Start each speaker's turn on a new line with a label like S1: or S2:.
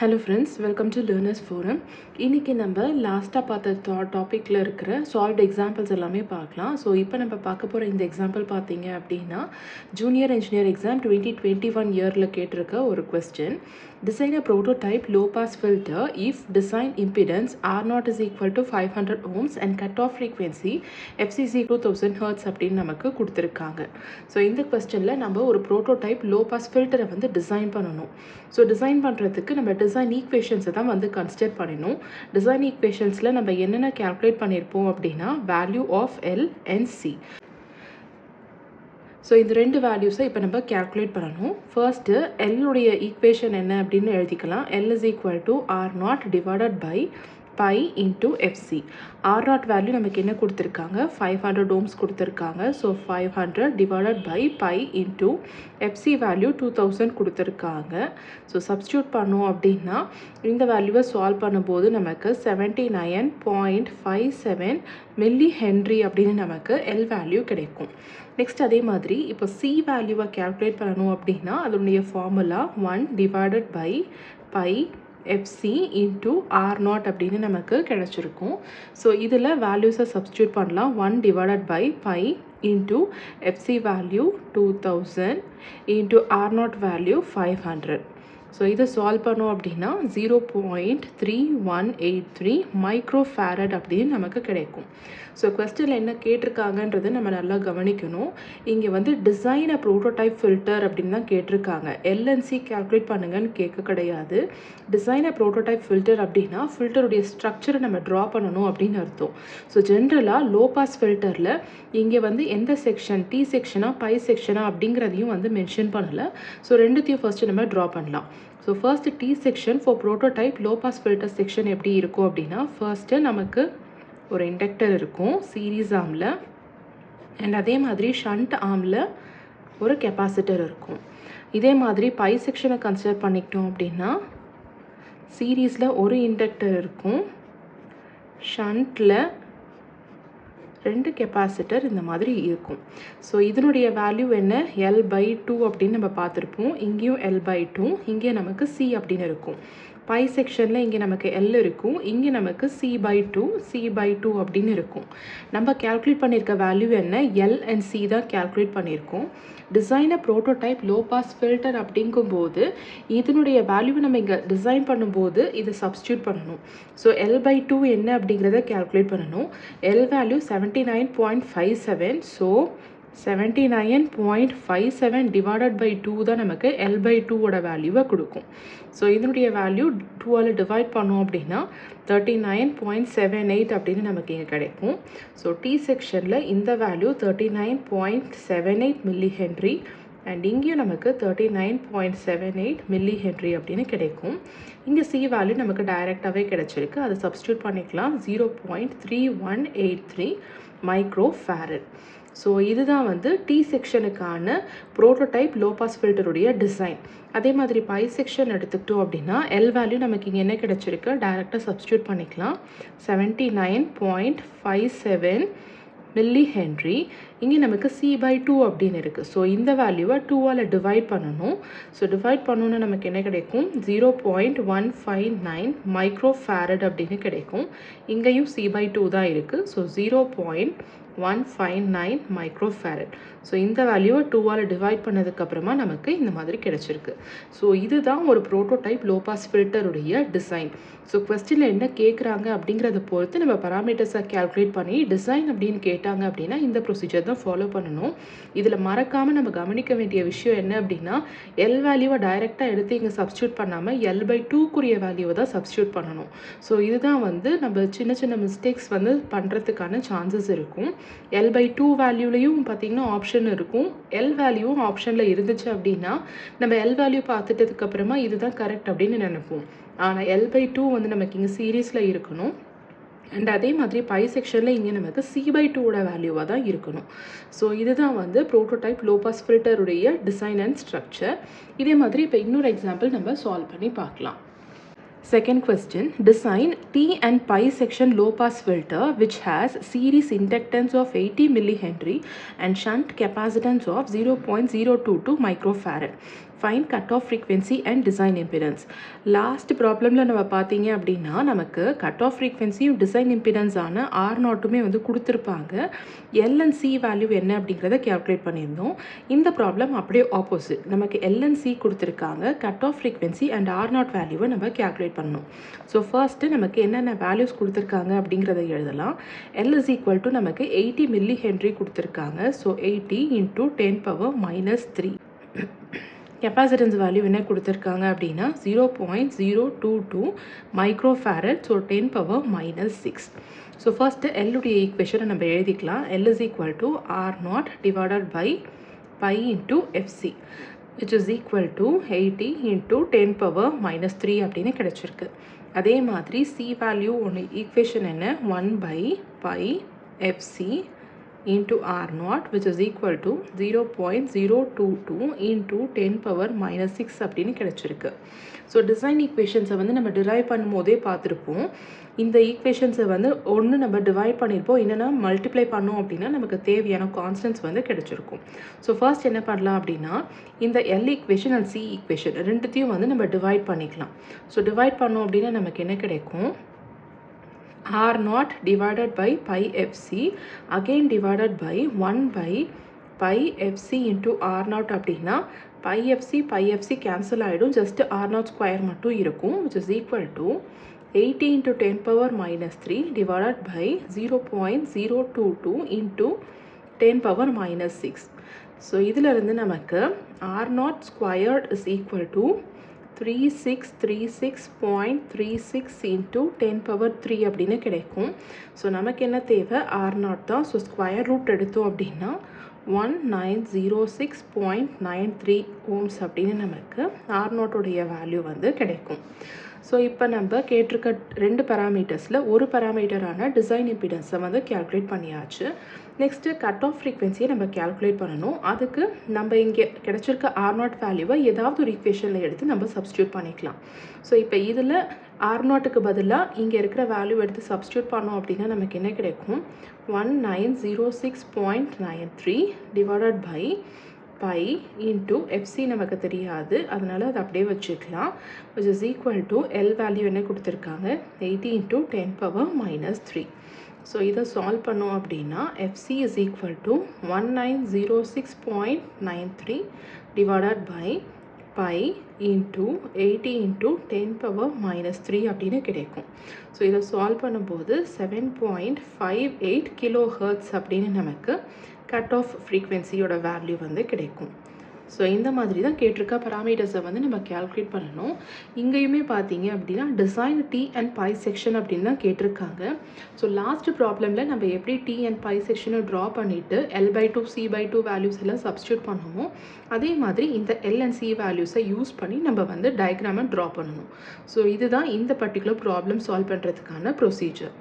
S1: Hello friends, welcome to Learners Forum. இன்னைக்கு நம்ம லாஸ்ட்டாக பார்த்த டாப்பிக்கில் இருக்கிற சால்வ்ட் எக்ஸாம்பிள்ஸ் எல்லாமே பார்க்கலாம். ஸோ இப்போ நம்ம பார்க்க போகிற இந்த எக்ஸாம்பிள் பார்த்தீங்க அப்படின்னா ஜூனியர் இன்ஜினியர் எக்ஸாம் 2021 இயரில் கேட்டிருக்க ஒரு question. Design a prototype low-pass filter if design impedance R0 is equal to 500 ohms and cutoff frequency FCC 2000 Hz அப்படின்னு நமக்கு கொடுத்துருக்காங்க. ஸோ இந்த கொஸ்டினில் நம்ம ஒரு ப்ரோட்டோடைப் லோ-பாஸ் ஃபில்டரை வந்து டிசைன் பண்ணணும். ஸோ டிசைன் பண்ணுறதுக்கு நம்ம டிசைன் ஈக்குவேஷன்ஸை தான் வந்து கன்சிடர் பண்ணணும். டிசைன் ஈக்குவேஷன்ஸில் நம்ம என்னென்ன கேல்குலேட் பண்ணியிருப்போம் அப்படின்னா value of L and C. So இந்த ரெண்டு வேல்யூஸை இப்போ நம்ம கேல்குலேட் பண்ணணும். ஃபர்ஸ்ட்டு எல்லுடைய ஈக்குவேஷன் என்ன அப்படின்னு எழுதிக்கலாம். L is equal to R0 divided by pi into FC. R0 value நமக்கு என்ன கொடுத்துருக்காங்க, 500 ohms கொடுத்துருக்காங்க. So 500 divided by pi into FC value 2000 கொடுத்துருக்காங்க. ஸோ சப்ஸ்டியூட் பண்ணோம் அப்படின்னா இந்த வேல்யூவை சால்வ் பண்ணும்போது நமக்கு 79.57 மில்லி ஹென்ரி அப்படின்னு நமக்கு எல் வேல்யூ கிடைக்கும். நெக்ஸ்ட் அதே மாதிரி இப்போ சி வேல்யூவை கேல்குலேட் பண்ணணும் அப்படின்னா அதனுடைய formula 1 divided by pi FC into R0 அப்படின்னு நமக்கு கிடச்சிருக்கும். ஸோ இதில் வேல்யூஸை சப்ஸ்டியூட் பண்ணலாம். 1 divided by pi into FC value 2000 into R0 value 500. So இதை சால்வ் பண்ணோம் அப்படின்னா 0.3183 மைக்ரோ ஃபேரட் அப்படின்னு நமக்கு கிடைக்கும். ஸோ கொஸ்டினில் என்ன கேட்டிருக்காங்கன்றதை நம்ம நல்லா கவனிக்கணும். இங்கே வந்து டிசைன் அ ப்ரோட்டோடைப் ஃபில்டர் அப்படின்னு தான் கேட்டிருக்காங்க. எல்என்சி கேல்குலேட் பண்ணுங்கன்னு கேட்க கிடையாது. டிசைன் அ ப்ரோட்டோடைப் ஃபில்டர் அப்படின்னா ஃபில்டருடைய ஸ்ட்ரக்சரை நம்ம ட்ரா பண்ணணும் அப்படின்னு அர்த்தம். ஸோ ஜென்ரலாக லோ பாஸ் ஃபில்டரில் இங்கே வந்து எந்த செக்ஷன், டி செக்ஷனா பை செக்ஷனா அப்படிங்கிறதையும் வந்து மென்ஷன் பண்ணலை. ஸோ ரெண்டுத்தையும் ஃபர்ஸ்ட்டு நம்ம ட்ரா பண்ணலாம். So first T section for prototype low pass filter section எப்படி இருக்கும் அப்படின்னா ஃபர்ஸ்ட்டு நமக்கு ஒரு இண்டக்டர் இருக்கும் சீரீஸ் ஆர்மில், அண்ட் அதே மாதிரி ஷண்ட் ஆர்மில் ஒரு கெப்பாசிட்டர் இருக்கும். இதே மாதிரி பை செக்ஷனை கன்சிடர் பண்ணிக்கிட்டோம் அப்படின்னா சீரீஸில் ஒரு இண்டக்டர் இருக்கும், ஷண்ட்டில் 2 கெப்பாசிட்டர் இந்த மாதிரி இருக்கும். ஸோ இதனுடைய வேல்யூ என்ன, L/2 அப்படின்னு நம்ம பார்த்துருப்போம். இங்கேயும் L/2, இங்கே நமக்கு C அப்படின்னு இருக்கும். பை செக்ஷனில் இங்கே நமக்கு L இருக்கும், இங்கே நமக்கு C/2 அப்படின்னு இருக்கும். நம்ம கேல்குலேட் பண்ணியிருக்க வேல்யூ என்ன, L அண்ட் C தான் கேல்குலேட் பண்ணியிருக்கோம். டிசைனை ப்ரோட்டோடைப் லோ பாஸ் ஃபில்டர் அப்படிங்கும்போது இதனுடைய வேல்யூவை நம்ம இங்கே டிசைன் பண்ணும்போது இதை சப்ஸ்டியூட் பண்ணணும். ஸோ L/2 என்ன அப்படிங்கிறத கேல்குலேட் பண்ணணும். L value 79.57. So 79.57 divided by 2 தான் நமக்கு L/2ஓட வேல்யூவை கொடுக்கும். ஸோ இதனுடைய வேல்யூ 2ஆல் டிவைட் பண்ணோம் அப்படின்னா 39.78 அப்படின்னு நமக்கு இங்கே கிடைக்கும். ஸோ டி செக்ஷனில் இந்த வேல்யூ 39.78 மில்லி ஹென்ரி அண்ட் இங்கேயும் நமக்கு 39.78 மில்லி ஹென்ரி அப்படின்னு கிடைக்கும். இங்கே சி வேல்யூ நமக்கு டைரெக்டாகவே கிடைச்சிருக்கு, அதை சப்ஸ்டியூட் பண்ணிக்கலாம். 0.3183 மைக்ரோ ஃபேரட். ஸோ இதுதான் வந்து டி செக்ஷனுக்கான ப்ரோட்டோடைப் லோ பாஸ் ஃபில்டருடைய டிசைன். அதே மாதிரி பை செக்ஷன் எடுத்துக்கிட்டோம் அப்படின்னா எல் வேல்யூ நமக்கு இங்கே என்ன கிடச்சிருக்கு, டைரெக்டாக சப்ஸ்டியூட் பண்ணிக்கலாம். 79.57 மில்லி ஹென்ரி. இங்கே நமக்கு C/2 அப்படின்னு இருக்குது. ஸோ இந்த வேல்யூவை 2ஆல் டிவைட் பண்ணணும். ஸோ டிவைட் பண்ணோன்னா நமக்கு என்ன கிடைக்கும், 0.159 மைக்ரோ ஃபேரட் அப்படின்னு கிடைக்கும். இங்கேயும் C/2 தான் இருக்குது. So 0.159 micro farad. ஸோ இந்த வேல்யூவை 2ஆல் டிவைட் பண்ணதுக்கப்புறமா நமக்கு இந்த மாதிரி கிடைச்சிருக்கு. ஸோ இதுதான் ஒரு ப்ரோட்டோடைப் லோ பாஸ் ஃபில்டருடைய டிசைன். ஸோ கொஸ்டினில் என்ன கேட்குறாங்க அப்படிங்கிறத பொறுத்து நம்ம பராமீட்டர்ஸை கேல்குலேட் பண்ணி டிசைன் அப்படின்னு கேட்டாங்க அப்படின்னா இந்த ப்ரொசீஜர் தான் ஃபாலோ பண்ணணும். இதில் மறக்காமல் நம்ம கவனிக்க வேண்டிய விஷயம் என்ன அப்படின்னா எல் வேல்யூவை டைரெக்டாக எடுத்து இங்கே சப்ஸ்டியூட் பண்ணாமல் L/2க்குரிய வேல்யூவை தான் சப்ஸ்டியூட் பண்ணணும். ஸோ இதுதான் வந்து நம்ம சின்ன சின்ன மிஸ்டேக்ஸ் வந்து பண்ணுறதுக்கான சான்சஸ் இருக்கும். L/2 வேல்யூலையும் பார்த்திங்கன்னா ஆப்ஷன் இருக்கும், எல் வேல்யூவும் ஆப்ஷனில் இருந்துச்சு அப்படின்னா நம்ம எல் வேல்யூ பார்த்துட்டதுக்கப்புறமா இதுதான் கரெக்ட் அப்படின்னு நினைப்போம். ஆனால் L/2 வந்து நமக்கு இங்கே சீரீஸில் இருக்கணும், அண்ட் அதே மாதிரி பை செக்ஷனில் இங்கே நமக்கு C/2ஓட வேல்யூவாக தான் இருக்கணும். ஸோ இதுதான் வந்து ப்ரோட்டோடைப் லோ பாஸ் ஃபில்டருடைய டிசைன் அண்ட் ஸ்ட்ரக்சர். இதே மாதிரி இப்போ இன்னொரு எக்ஸாம்பிள் நம்ம சால்வ் பண்ணி பார்க்கலாம். Second question, design T and pi section low pass filter which has series inductance of 80 millihenry and shunt capacitance of 0.022 microfarad. Find cut off frequency and design impedance. Last ப்ராப்ளமில் நம்ம பார்த்தீங்க அப்படின்னா நமக்கு cut off ஃப்ரீக்வென்சியும் design இம்பிடன்ஸான R0மே வந்து கொடுத்துருப்பாங்க. LNC வேல்யூ என்ன அப்படிங்கிறத கேல்குலேட் பண்ணியிருந்தோம். இந்த ப்ராப்ளம் அப்படியே ஆப்போசிட். நமக்கு LNC கொடுத்துருக்காங்க, cut off frequency and R0 வேல்யூவை நம்ம கேல்குலேட் பண்ணணும். ஸோ ஃபர்ஸ்ட்டு நமக்கு என்னென்ன வேல்யூஸ் கொடுத்துருக்காங்க அப்படிங்கிறத எழுதலாம். L is equal to நமக்கு 80 மில்லி ஹென்ரி கொடுத்துருக்காங்க. ஸோ 80 into 10⁻³ கெப்பாசிட்டன்ஸ் வேல்யூ என்ன கொடுத்துருக்காங்க அப்படின்னா 0.022 மைக்ரோஃபேரட். ஸோ 10⁻⁻6. ஸோ ஃபர்ஸ்ட்டு எல்லுடைய ஈக்குவேஷனை நம்ம எழுதிக்கலாம். L is equal to R0 divided by pi into FC, which is equal to 80 into 10⁻³ அப்படின்னு கிடச்சிருக்கு. அதே மாதிரி C வேல்யூ ஒன்று ஈக்குவேஷன் என்ன, 1/pi FC into R0, which is equal to 0.022 into 10⁻⁻6 அப்படின்னு கிடச்சிருக்கு. ஸோ டிசைன் ஈக்குவேஷன்ஸை வந்து நம்ம டிரைவ் பண்ணும் போதே பார்த்துருப்போம். இந்த ஈக்குவேஷன்ஸை வந்து ஒன்று நம்ம டிவைட் பண்ணியிருப்போம், என்னென்னா மல்டிப்ளை பண்ணோம் அப்படின்னா நமக்கு தேவையான கான்ஸ்டன்ட்ஸ் வந்து கிடச்சிருக்கும். ஸோ ஃபர்ஸ்ட் என்ன பண்ணலாம் அப்படின்னா இந்த L equation and C equation ரெண்டுத்தையும் வந்து நம்ம டிவைட் பண்ணிக்கலாம். ஸோ டிவைட் பண்ணோம் அப்படின்னா நமக்கு என்ன கிடைக்கும், R0 divided by pi FC again divided by 1/pi FC into R0 அப்படின்னா pi FC cancel ஆகிடும், just R0 ஸ்கொயர் மட்டும் இருக்கும், which is equal to 80 into 10⁻³ divided by 0.022 into 10⁻⁻6. So இதிலிருந்து நமக்கு R0 squared is equal to 3636.36 into 10⁻³ அப்படின்னு கிடைக்கும். So நமக்கு என்ன தேவை, R0 தான். ஸோ ஸ்கொயர் ரூட் எடுத்தோம் அப்படின்னா 1906.93 ohms அப்படின்னு நமக்கு R0உடைய வேல்யூ வந்து கிடைக்கும். ஸோ இப்போ நம்ம கேட்டிருக்க ரெண்டு பேராமீட்டர்ஸில் ஒரு பேராமீட்டரான டிசைன் இம்பிடன்ஸை வந்து கேல்குலேட் பண்ணியாச்சு. நெக்ஸ்ட்டு கட் ஆஃப் ஃப்ரீக்வென்சியை நம்ம கேல்குலேட் பண்ணணும். அதுக்கு நம்ம இங்கே கிடச்சிருக்க R0 வேல்யூவை ஏதாவது ஒரு ஈக்குவேஷனில் எடுத்து நம்ம சப்ஸ்டியூட் பண்ணிக்கலாம். ஸோ இப்போ இதில் R0க்கு பதிலாக இங்கே இருக்கிற வேல்யூ எடுத்து சப்ஸ்டியூட் பண்ணோம் அப்படின்னா நமக்கு என்ன கிடைக்கும், 1906.93 divided by pi into FC நமக்கு தெரியாது, அதனால் அது அப்படியே வச்சுக்கலாம், which is equal to L value என்ன கொடுத்துருக்காங்க, 80 into 10⁻⁻3. ஸோ இதை சால்வ் பண்ணோம் அப்படின்னா FC is equal to 1906.93 divided by pi into 80 into 10⁻⁻3 அப்படின்னு கிடைக்கும். ஸோ இதை சால்வ் பண்ணும்போது 7.58 kHz அப்படின்னு நமக்கு கட் ஆஃப் ஃப்ரீக்வென்சியோட வேல்யூ வந்து கிடைக்கும். ஸோ இந்த மாதிரி தான் கேட்டிருக்க பேராமீட்டர்ஸை வந்து நம்ம கேல்குலேட் பண்ணணும். இங்கேயுமே பார்த்தீங்க அப்படின்னா design T and pi section அப்படின்னு தான் கேட்டிருக்காங்க. ஸோ லாஸ்ட் ப்ராப்ளமில் நம்ம எப்படி T அண்ட் பை செக்ஷனை ட்ரா பண்ணிவிட்டு L/2 C/2 வேல்யூஸ் எல்லாம் சப்ஸ்டியூட் பண்ணுமோ அதே மாதிரி இந்த L அண்ட் C வேல்யூஸை யூஸ் பண்ணி நம்ம வந்து டயக்ராமை ட்ரா பண்ணணும். ஸோ இதுதான் இந்த பர்டிகுலர் ப்ராப்ளம் சால்வ் பண்ணுறதுக்கான ப்ரொசீஜர்.